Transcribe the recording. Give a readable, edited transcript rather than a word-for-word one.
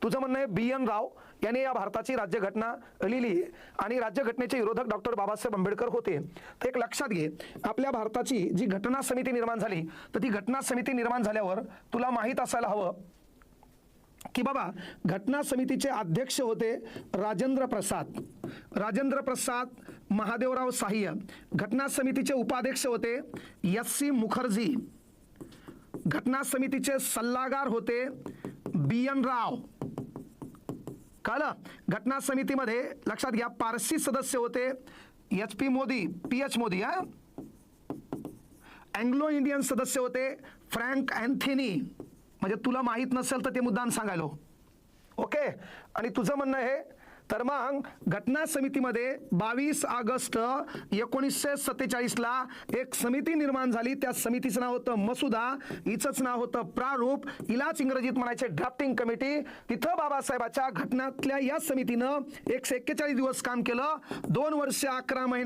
तुझं म्हणणं आहे BN राव यांनी या भारताची राज्यघटना लिहिली आहे आणि राज्यघटनेचे विरोधक डॉक्टर बाबासाहेब आंबेडकर होते. तर एक लक्षात घे, आपल्या भारताची जी घटना समिती निर्माण झाली, तर ती घटना समिती निर्माण झाल्यावर तुला माहीत असायला हवं की बाबा घटना समितीचे अध्यक्ष होते राजेंद्र प्रसाद महादेवराव साह्य. घटना समितीचे उपाध्यक्ष होते SC मुखर्जी. घटना समितीचे सल्लागार होते BN राव. कळलं? घटना समितीमध्ये लक्षात घ्या पारसी सदस्य होते HP Modi, PH Modi. Anglo Indian सदस्य होते फ्रँक अँथनी. म्हणजे तुला माहित नसेल तर ते मुद्दाम सांगायलो. ओके. आणि तुझं म्हणणं आहे तर मग घटना समितीमध्ये 22 ऑगस्ट 1947 ला एक समिती निर्माण झाली. त्या समितीचं नाव होतं मसुदा, हिचंच नाव होतं प्रारूप, हिलाच इंग्रजीत म्हणायचे ड्राफ्टिंग कमिटी. तिथं बाबासाहेबाच्या घटनातल्या या समितीनं 141 दिवस काम केलं, 2 वर्ष 11 महिने